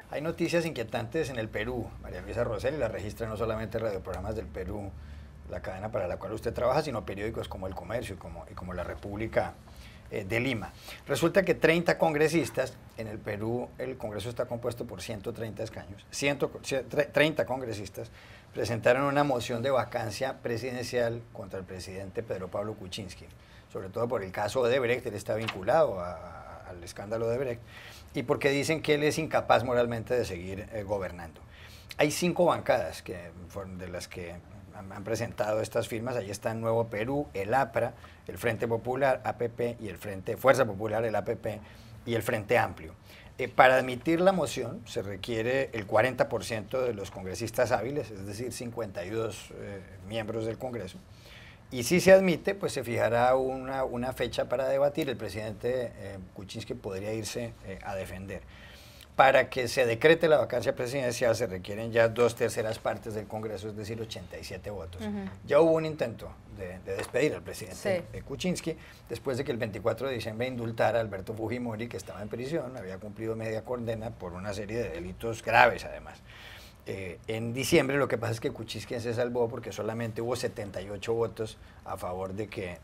Hay noticias inquietantes en el Perú. María Luisa Rosell la registra no solamente Radioprogramas del Perú, la cadena para la cual usted trabaja, sino periódicos como El Comercio y como La República de Lima. Resulta que 30 congresistas, en el Perú el Congreso está compuesto por 130 escaños, 30 congresistas presentaron una moción de vacancia presidencial contra el presidente Pedro Pablo Kuczynski, sobre todo por el caso Odebrecht. Él está vinculado al escándalo Odebrecht, y porque dicen que él es incapaz moralmente de seguir gobernando. Hay 5 bancadas de las que han presentado estas firmas. Ahí está Nuevo Perú, el APRA, el Frente Popular, APP, y el Frente Fuerza Popular, el APP, y el Frente Amplio. Para admitir la moción se requiere el 40% de los congresistas hábiles, es decir, 52 miembros del Congreso. Y si se admite, pues se fijará una fecha para debatir. El presidente Kuczynski podría irse a defender. Para que se decrete la vacancia presidencial se requieren ya 2/3 partes del Congreso, es decir, 87 votos. Ya hubo un intento de despedir al presidente Kuczynski, después de que el 24 de diciembre indultara a Alberto Fujimori, que estaba en prisión, había cumplido media condena por una serie de delitos graves además. En diciembre lo que pasa es que Kuczynski se salvó porque solamente hubo 78 votos a favor de que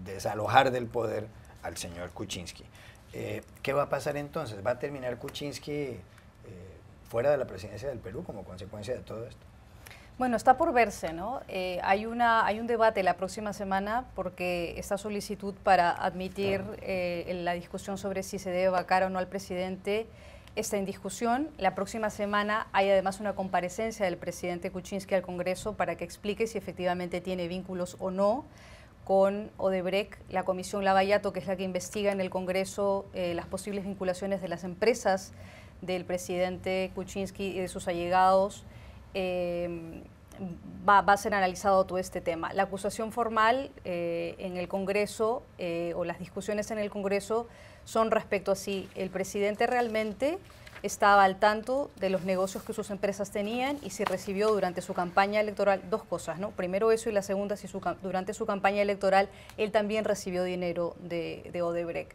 desalojar del poder al señor Kuczynski. ¿Qué va a pasar entonces? ¿Va a terminar Kuczynski fuera de la presidencia del Perú como consecuencia de todo esto? Bueno, está por verse, ¿no? Hay un debate la próxima semana porque esta solicitud para admitir la discusión sobre si se debe vacar o no al presidente está en discusión. La próxima semana hay además una comparecencia del presidente Kuczynski al Congreso para que explique si efectivamente tiene vínculos o no con Odebrecht. La Comisión Lavallato, que es la que investiga en el Congreso las posibles vinculaciones de las empresas del presidente Kuczynski y de sus allegados, va a ser analizado todo este tema. La acusación formal en el Congreso o las discusiones en el Congreso son respecto a si el presidente realmente estaba al tanto de los negocios que sus empresas tenían y si recibió durante su campaña electoral 2 cosas, ¿no? Primero eso, y la segunda, si durante su campaña electoral él también recibió dinero de Odebrecht.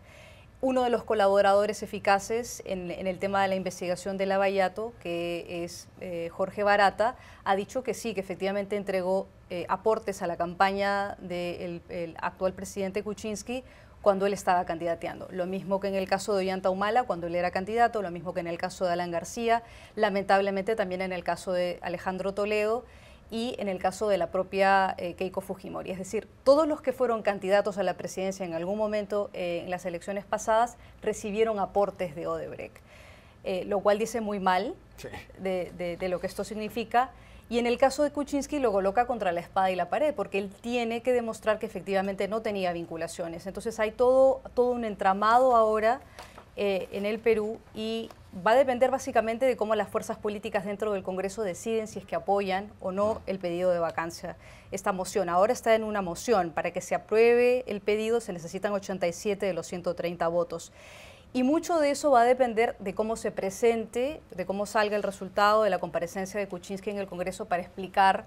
Uno de los colaboradores eficaces en el tema de la investigación de Lavallato, que es Jorge Barata, ha dicho que sí, que efectivamente entregó aportes a la campaña del actual presidente Kuczynski cuando él estaba candidateando. Lo mismo que en el caso de Ollanta Humala, cuando él era candidato, lo mismo que en el caso de Alan García, lamentablemente también en el caso de Alejandro Toledo y en el caso de la propia Keiko Fujimori. Es decir, todos los que fueron candidatos a la presidencia en algún momento en las elecciones pasadas recibieron aportes de Odebrecht, lo cual dice muy mal de lo que esto significa. Y en el caso de Kuczynski lo coloca contra la espada y la pared, porque él tiene que demostrar que efectivamente no tenía vinculaciones. Entonces hay todo un entramado ahora en el Perú, y va a depender básicamente de cómo las fuerzas políticas dentro del Congreso deciden si es que apoyan o no el pedido de vacancia. Esta moción ahora está en una moción. Para que se apruebe el pedido se necesitan 87 de los 130 votos. Y mucho de eso va a depender de cómo se presente, de cómo salga el resultado de la comparecencia de Kuczynski en el Congreso para explicar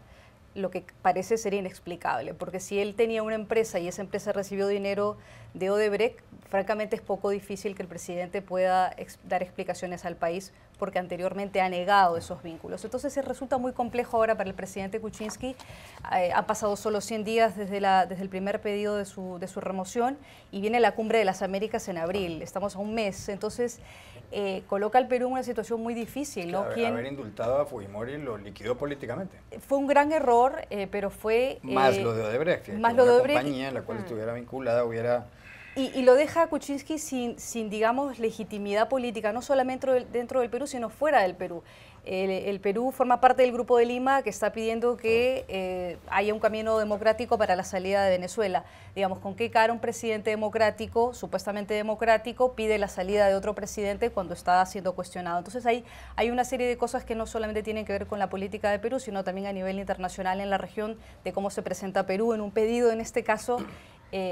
lo que parece ser inexplicable. Porque si él tenía una empresa y esa empresa recibió dinero de Odebrecht, francamente es poco difícil que el presidente pueda dar explicaciones al país, porque anteriormente ha negado esos vínculos. Entonces resulta muy complejo ahora para el presidente Kuczynski. Ha pasado solo 100 días desde el primer pedido de su remoción, y viene la Cumbre de las Américas en abril. Estamos a un mes. Entonces coloca al Perú en una situación muy difícil, ¿no? Haber indultado a Fujimori lo liquidó políticamente. Fue un gran error, pero fue... más lo de Odebrecht, más lo de Odebrecht, compañía en la cual estuviera vinculada hubiera... Y lo deja a Kuczynski sin, digamos, legitimidad política, no solamente dentro del Perú, sino fuera del Perú. El Perú forma parte del Grupo de Lima, que está pidiendo que haya un camino democrático para la salida de Venezuela. Digamos, ¿con qué cara un presidente democrático, supuestamente democrático, pide la salida de otro presidente cuando está siendo cuestionado? Entonces hay una serie de cosas que no solamente tienen que ver con la política de Perú, sino también a nivel internacional en la región, de cómo se presenta Perú en un pedido, en este caso.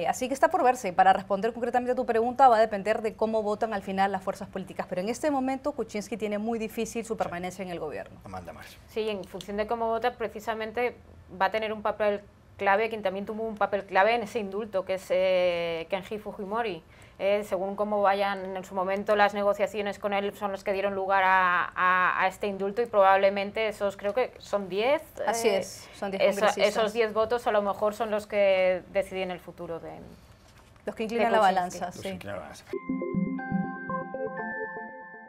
Así que está por verse. Para responder concretamente a tu pregunta, va a depender de cómo votan al final las fuerzas políticas. Pero en este momento, Kuczynski tiene muy difícil su permanencia en el gobierno. Amanda Marzo. Sí, en función de cómo vota, precisamente va a tener un papel clave, quien también tuvo un papel clave en ese indulto, que es Kenji Fujimori. Según cómo vayan en su momento las negociaciones con él, son los que dieron lugar a este indulto, y probablemente esos, creo que son 10. Así es, son 10 congresistas. Esos 10 votos a lo mejor son los que deciden el futuro de los que inclinan la balanza, sí. Los que inclinan la balanza.